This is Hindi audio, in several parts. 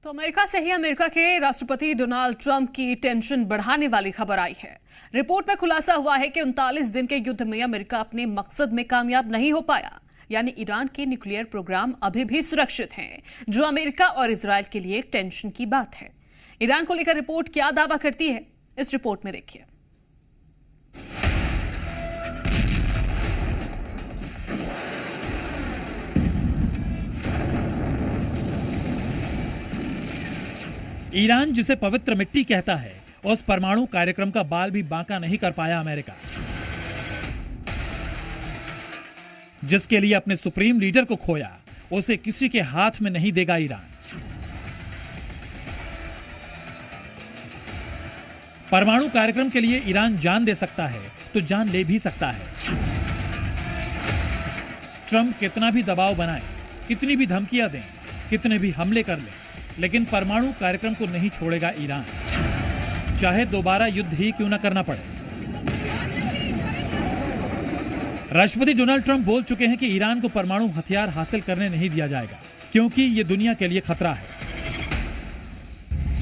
तो अमेरिका से ही अमेरिका के राष्ट्रपति डोनाल्ड ट्रंप की टेंशन बढ़ाने वाली खबर आई है। रिपोर्ट में खुलासा हुआ है कि 39 दिन के युद्ध में अमेरिका अपने मकसद में कामयाब नहीं हो पाया, यानी ईरान के न्यूक्लियर प्रोग्राम अभी भी सुरक्षित हैं, जो अमेरिका और इजरायल के लिए टेंशन की बात है। ईरान को लेकर रिपोर्ट क्या दावा करती है, इस रिपोर्ट में देखिए। ईरान जिसे पवित्र मिट्टी कहता है, उस परमाणु कार्यक्रम का बाल भी बांका नहीं कर पाया अमेरिका, जिसके लिए अपने सुप्रीम लीडर को खोया, उसे किसी के हाथ में नहीं देगा ईरान। परमाणु कार्यक्रम के लिए ईरान जान दे सकता है तो जान ले भी सकता है। ट्रंप कितना भी दबाव बनाए, कितनी भी धमकियां दें, कितने भी हमले कर लें, लेकिन परमाणु कार्यक्रम को नहीं छोड़ेगा ईरान, चाहे दोबारा युद्ध ही क्यों न करना पड़े। राष्ट्रपति डोनाल्ड ट्रंप बोल चुके हैं कि ईरान को परमाणु हथियार हासिल करने नहीं दिया जाएगा, क्योंकि ये दुनिया के लिए खतरा है।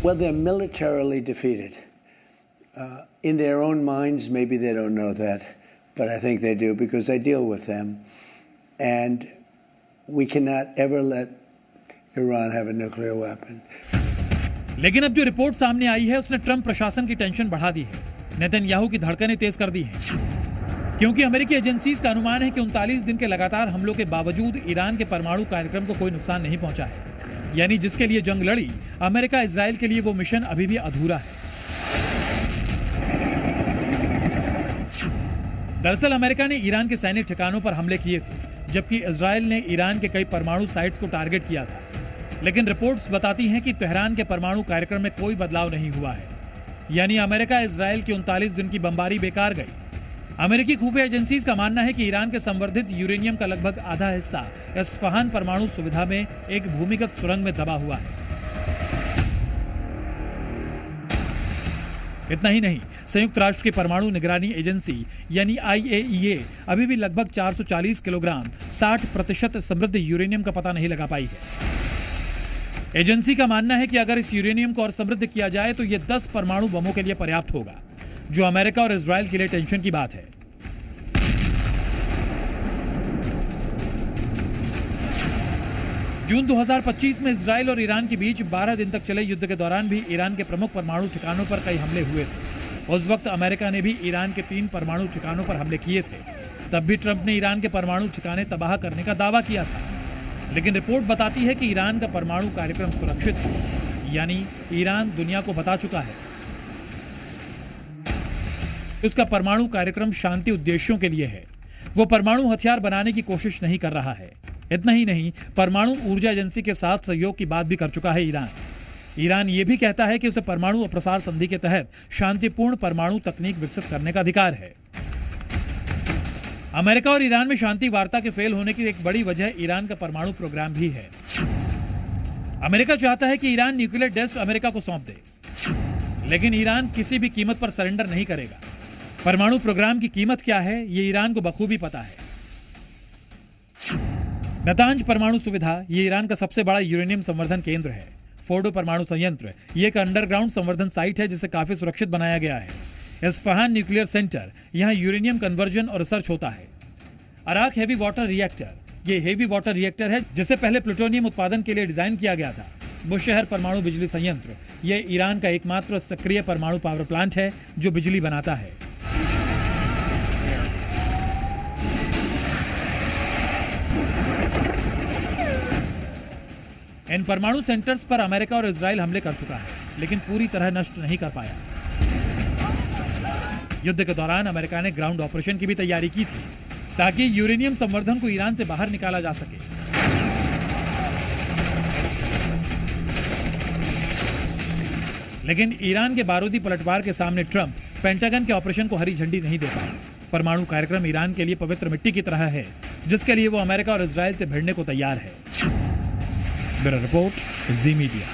Well, they're militarily defeated. In their own minds, maybe they don't know that, but I think they do because I deal with them. And we cannot ever let Iran have a nuclear weapon. लेकिन अब जो रिपोर्ट सामने आई है, उसने ट्रंप प्रशासन की टेंशन बढ़ा दी है। नेतन्याहू की धड़कनें तेज कर दी हैं, क्योंकि अमेरिकी एजेंसीज का अनुमान है कि 39 दिन के लगातार हमलों के बावजूद ईरान के परमाणु कार्यक्रम को कोई नुकसान नहीं पहुंचा है। यानी जिसके लिए जंग लड़ी अमेरिका इजराइल के लिए, वो मिशन अभी भी अधूरा है। दरअसल अमेरिका ने ईरान के सैन्य ठिकानों पर हमले किए थे, जबकि इजराइल ने ईरान के कई परमाणु साइट्स को टारगेट किया था। लेकिन रिपोर्ट्स बताती हैं कि तेहरान के परमाणु कार्यक्रम में कोई बदलाव नहीं हुआ है, यानी अमेरिका इजराइल की 39 दिन की बमबारी बेकार गई। अमेरिकी खुफिया एजेंसीज का मानना है कि ईरान के संवर्धित यूरेनियम का लगभग आधा हिस्सा इस्फहान परमाणु सुविधा में एक भूमिगत सुरंग में दबा हुआ है। इतना ही नहीं, संयुक्त राष्ट्र की परमाणु निगरानी एजेंसी यानी IAEA अभी भी लगभग 440 किलोग्राम 60% समृद्ध यूरेनियम का पता नहीं लगा पाई है। एजेंसी का मानना है कि अगर इस यूरेनियम को और समृद्ध किया जाए तो यह 10 परमाणु बमों के लिए पर्याप्त होगा, जो अमेरिका और इजराइल के लिए टेंशन की बात है। जून 2025 में इजराइल और ईरान के बीच 12 दिन तक चले युद्ध के दौरान भी ईरान के प्रमुख परमाणु ठिकानों पर कई हमले हुए थे। उस वक्त अमेरिका ने भी ईरान के 3 परमाणु ठिकानों पर हमले किए थे। तब भी ट्रंप ने ईरान के परमाणु ठिकाने तबाह करने का दावा किया था, लेकिन रिपोर्ट बताती है कि ईरान का परमाणु कार्यक्रम सुरक्षित है, यानी ईरान दुनिया को बता चुका है उसका परमाणु कार्यक्रम शांति उद्देश्यों के लिए है। वो परमाणु हथियार बनाने की कोशिश नहीं कर रहा है। इतना ही नहीं, परमाणु ऊर्जा एजेंसी के साथ सहयोग की बात भी कर चुका है ईरान। ईरान ये भी कहता है कि उसे परमाणु अप्रसार संधि के तहत शांतिपूर्ण परमाणु तकनीक विकसित करने का अधिकार है। अमेरिका और ईरान में शांति वार्ता के फेल होने की एक बड़ी वजह ईरान का परमाणु प्रोग्राम भी है। अमेरिका चाहता है कि ईरान न्यूक्लियर टेस्ट अमेरिका को सौंप दे, लेकिन ईरान किसी भी कीमत पर सरेंडर नहीं करेगा। परमाणु प्रोग्राम की कीमत क्या है, ये ईरान को बखूबी पता है। नतांज परमाणु सुविधा ये ईरान का सबसे बड़ा यूरेनियम संवर्धन केंद्र है। फोर्डो परमाणु संयंत्र ये एक अंडरग्राउंड संवर्धन साइट है, जिसे काफी सुरक्षित बनाया गया है। इस्फहान न्यूक्लियर सेंटर, यहाँ यूरेनियम कन्वर्जन और रिसर्च होता है। अराक हेवी वाटर रिएक्टर, ये हेवी वाटर रिएक्टर है जिसे पहले प्लूटोनियम उत्पादन के लिए डिजाइन किया गया था। बुशहर परमाणु बिजली संयंत्र, ये ईरान का एकमात्र सक्रिय परमाणु पावर प्लांट है जो बिजली बनाता है। इन परमाणु सेंटर्स पर अमेरिका और इजराइल हमले कर चुका है, लेकिन पूरी तरह नष्ट नहीं कर पाया। युद्ध के दौरान अमेरिका ने ग्राउंड ऑपरेशन की भी तैयारी की थी, ताकि यूरेनियम संवर्धन को ईरान से बाहर निकाला जा सके। लेकिन ईरान के बारूदी पलटवार के सामने ट्रंप पेंटागन के ऑपरेशन को हरी झंडी नहीं दे पाए। परमाणु कार्यक्रम ईरान के लिए पवित्र मिट्टी की तरह है, जिसके लिए वो अमेरिका और इजराइल से भिड़ने को तैयार है। ब्यूरो रिपोर्ट, जी मीडिया।